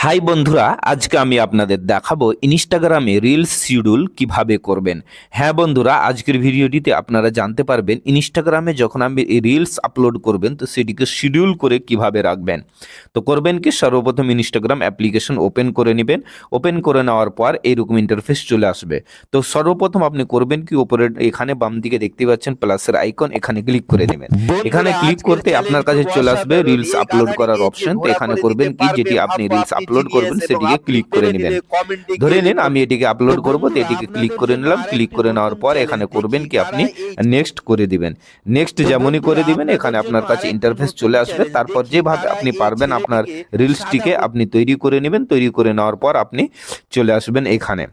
High বন্ধুরা, আজকে আমি আপনাদের দেখাবো ইনস্টাগ্রামে রিলস শিডিউল কিভাবে করবেন। হ্যাঁ বন্ধুরা, আজকের ভিডিওটিতে আপনারা জানতে পারবেন ইনস্টাগ্রামে যখন আপনি রিলস আপলোড করবেন তো সেটিকে শিডিউল করে কিভাবে রাখবেন। তো করবেন কি, সর্বপ্রথম ইনস্টাগ্রাম অ্যাপ্লিকেশন ওপেন করে নেবেন। ওপেন করে নেওয়ার পর এইরকম ইন্টারফেস চলে আসবে। তো সর্বপ্রথম আপনি করবেন কি, উপরে এখানে বাম দিকে দেখতে পাচ্ছেন প্লাসের আইকন, এখানে ক্লিক করে নেবেন। এখানে ক্লিক করতে আপনার কাছে চলে আসবে রিলস আপলোড করার অপশন। তো এখানে করবেন কি, যেটি আপনি রিলস আপলোড করবেন সেটিকে ক্লিক করে নেবেন। ধরে নিন আমি এটিকে আপলোড করব, তো এটিকে ক্লিক করে নিলাম। ক্লিক করে নেওয়ার পর এখানে করবেন কি, আপনি নেক্সট করে দিবেন। নেক্সট যেমনই করে দিবেন এখানে আপনার কাছে ইন্টারফেস চলে আসবে। তারপর যেভাবে আপনি পারবেন আপনার রিলসটিকে আপনি তৈরি করে নেবেন। তৈরি করে নেওয়ার পর আপনি চলে আসবেন এখানে।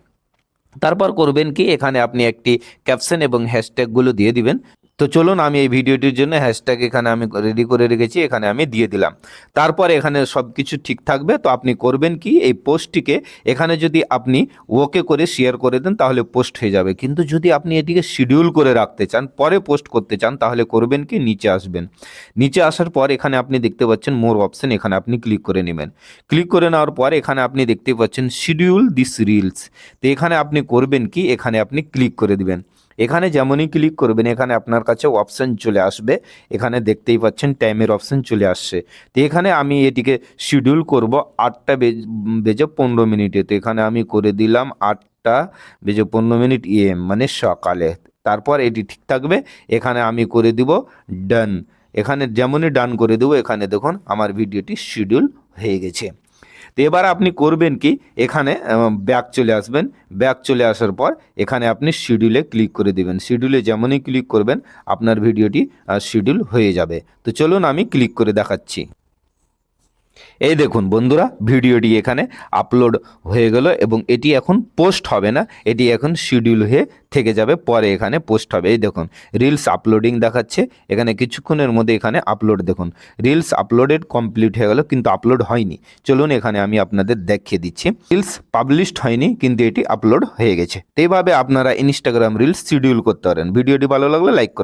তারপর করবেন কি, এখানে আপনি একটি ক্যাপশন এবং হ্যাশট্যাগুলো দিয়ে দিবেন। তো চলুন, আমি এই ভিডিওটির জন্য হ্যাশট্যাগ এখানে আমি রেডি করে রেখেছি, এখানে আমি দিয়ে দিলাম। তারপর এখানে সব কিছু ঠিক থাকবে। তো আপনি করবেন কি, এই পোস্টটিকে এখানে যদি আপনি ওকে করে শেয়ার করে দেন তাহলে পোস্ট হয়ে যাবে। কিন্তু যদি আপনি এটিকে শিডিউল করে রাখতে চান, পরে পোস্ট করতে চান, তাহলে করবেন কি, নিচে আসবেন। নিচে আসার পর এখানে আপনি দেখতে পাচ্ছেন মোর অপশন, এখানে আপনি ক্লিক করে নেবেন। ক্লিক করে নেওয়ার পর এখানে আপনি দেখতে পাচ্ছেন শিডিউল দিস রিলস। তো এখানে আপনি করবেন কি, এখানে আপনি ক্লিক করে দিবেন। এখানে যেমনই ক্লিক করবেন এখানে আপনার কাছে অপশান চলে আসবে। এখানে দেখতেই পাচ্ছেন টাইমের অপশান চলে আসছে। তো এখানে আমি এটিকে শিডিউল করব 8টা বেজে 15 মিনিটে। তো এখানে আমি করে দিলাম 8টা বেজে 15 মিনিট AM, মানে সকালে। তারপর এটি ঠিক থাকবে। এখানে আমি করে দিব ডান। এখানে যেমনই ডান করে দেবো, এখানে দেখুন আমার ভিডিওটি শিডিউল হয়ে গেছে। তো এবার আপনি করবেন কি, এখানে ব্যাক চলে আসবেন। ব্যাক চলে আসার পর এখানে আপনি শিডিউলে ক্লিক করে দিবেন। শিডিউলে যেমনই ক্লিক করবেন আপনার ভিডিওটি শিডিউল হয়ে যাবে। তো চলুন আমি ক্লিক করে দেখাচ্ছি। এই দেখুন বন্ধুরা, ভিডিওটি এখানে আপলোড হয়ে গেল এবং এটি এখন পোস্ট হবে না, এটি এখন শিডিউল হয়ে থেকে যাবে, পরে এখানে পোস্ট হবে। এই দেখুন রিলস আপলোডিং দেখাচ্ছে, এখানে কিছুক্ষণের মধ্যে এখানে আপলোড, দেখুন রিলস আপলোডেড কমপ্লিট হয়ে গেল, কিন্তু আপলোড হয়নি। চলুন এখানে আমি আপনাদের দেখিয়ে দিচ্ছি। রিলস পাবলিশড হয়নি, কিন্তু এটি আপলোড হয়ে গেছে। তো এইভাবে আপনারা ইনস্টাগ্রাম রিলস শিডিউল করতে পারেন। ভিডিওটি ভালো লাগলে লাইক করুন।